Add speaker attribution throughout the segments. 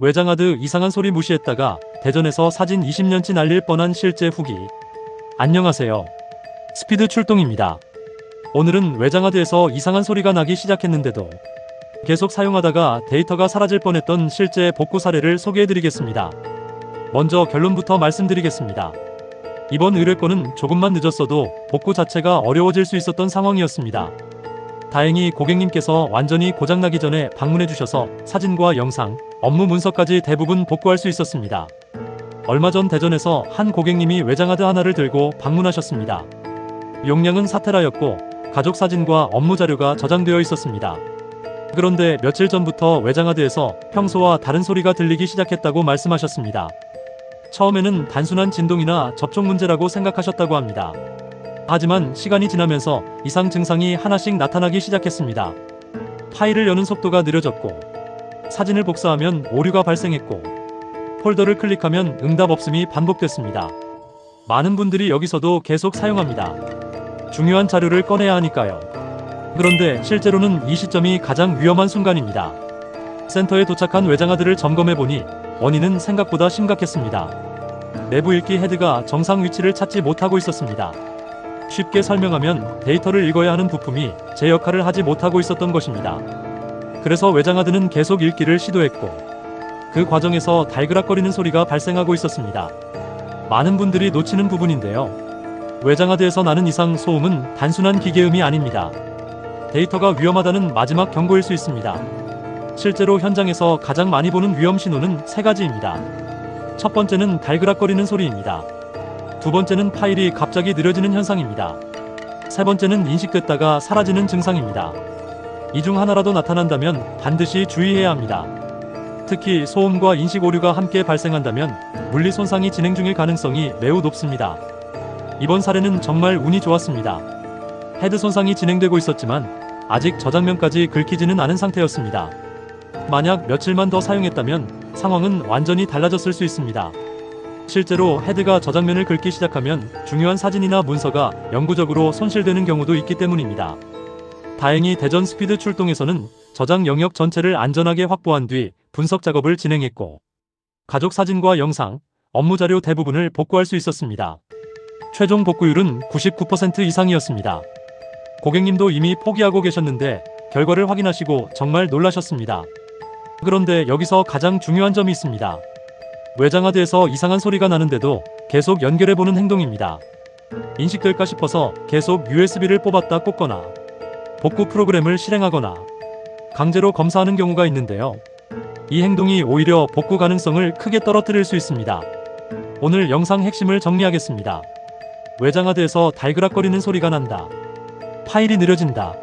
Speaker 1: 외장하드 이상한 소리 무시했다가 대전에서 사진 20년치 날릴 뻔한 실제 후기. 안녕하세요. 스피드 출동입니다. 오늘은 외장하드에서 이상한 소리가 나기 시작했는데도 계속 사용하다가 데이터가 사라질 뻔했던 실제 복구 사례를 소개해드리겠습니다. 먼저 결론부터 말씀드리겠습니다. 이번 의뢰건은 조금만 늦었어도 복구 자체가 어려워질 수 있었던 상황이었습니다. 다행히 고객님께서 완전히 고장나기 전에 방문해 주셔서 사진과 영상, 업무 문서까지 대부분 복구할 수 있었습니다. 얼마 전 대전에서 한 고객님이 외장하드 하나를 들고 방문하셨습니다. 용량은 4테라였고 가족 사진과 업무 자료가 저장되어 있었습니다. 그런데 며칠 전부터 외장하드에서 평소와 다른 소리가 들리기 시작했다고 말씀하셨습니다. 처음에는 단순한 진동이나 접촉 문제라고 생각하셨다고 합니다. 하지만 시간이 지나면서 이상 증상이 하나씩 나타나기 시작했습니다. 파일을 여는 속도가 느려졌고, 사진을 복사하면 오류가 발생했고, 폴더를 클릭하면 응답 없음이 반복됐습니다. 많은 분들이 여기서도 계속 사용합니다. 중요한 자료를 꺼내야 하니까요. 그런데 실제로는 이 시점이 가장 위험한 순간입니다. 센터에 도착한 외장하드를 점검해보니 원인은 생각보다 심각했습니다. 내부 읽기 헤드가 정상 위치를 찾지 못하고 있었습니다. 쉽게 설명하면 데이터를 읽어야 하는 부품이 제 역할을 하지 못하고 있었던 것입니다. 그래서 외장하드는 계속 읽기를 시도했고, 그 과정에서 달그락거리는 소리가 발생하고 있었습니다. 많은 분들이 놓치는 부분인데요. 외장하드에서 나는 이상 소음은 단순한 기계음이 아닙니다. 데이터가 위험하다는 마지막 경고일 수 있습니다. 실제로 현장에서 가장 많이 보는 위험 신호는 3가지입니다. 첫 번째는 달그락거리는 소리입니다. 두 번째는 파일이 갑자기 느려지는 현상입니다. 세 번째는 인식됐다가 사라지는 증상입니다. 이 중 하나라도 나타난다면 반드시 주의해야 합니다. 특히 소음과 인식 오류가 함께 발생한다면 물리 손상이 진행 중일 가능성이 매우 높습니다. 이번 사례는 정말 운이 좋았습니다. 헤드 손상이 진행되고 있었지만 아직 저장면까지 긁히지는 않은 상태였습니다. 만약 며칠만 더 사용했다면 상황은 완전히 달라졌을 수 있습니다. 실제로 헤드가 저장면을 긁기 시작하면 중요한 사진이나 문서가 영구적으로 손실되는 경우도 있기 때문입니다. 다행히 대전 스피드 출동에서는 저장 영역 전체를 안전하게 확보한 뒤 분석 작업을 진행했고, 가족 사진과 영상, 업무 자료 대부분을 복구할 수 있었습니다. 최종 복구율은 99% 이상이었습니다. 고객님도 이미 포기하고 계셨는데 결과를 확인하시고 정말 놀라셨습니다. 그런데 여기서 가장 중요한 점이 있습니다. 외장하드에서 이상한 소리가 나는데도 계속 연결해보는 행동입니다. 인식될까 싶어서 계속 USB를 뽑았다 꽂거나 복구 프로그램을 실행하거나 강제로 검사하는 경우가 있는데요. 이 행동이 오히려 복구 가능성을 크게 떨어뜨릴 수 있습니다. 오늘 영상 핵심을 정리하겠습니다. 외장하드에서 달그락거리는 소리가 난다. 파일이 느려진다.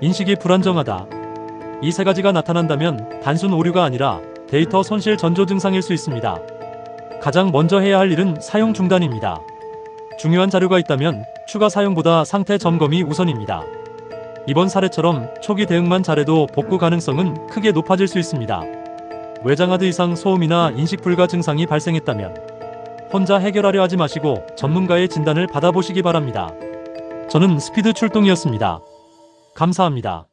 Speaker 1: 인식이 불안정하다. 이 3가지가 나타난다면 단순 오류가 아니라 데이터 손실 전조 증상일 수 있습니다. 가장 먼저 해야 할 일은 사용 중단입니다. 중요한 자료가 있다면 추가 사용보다 상태 점검이 우선입니다. 이번 사례처럼 초기 대응만 잘해도 복구 가능성은 크게 높아질 수 있습니다. 외장하드 이상 소음이나 인식 불가 증상이 발생했다면 혼자 해결하려 하지 마시고 전문가의 진단을 받아보시기 바랍니다. 저는 스피드 출동이었습니다. 감사합니다.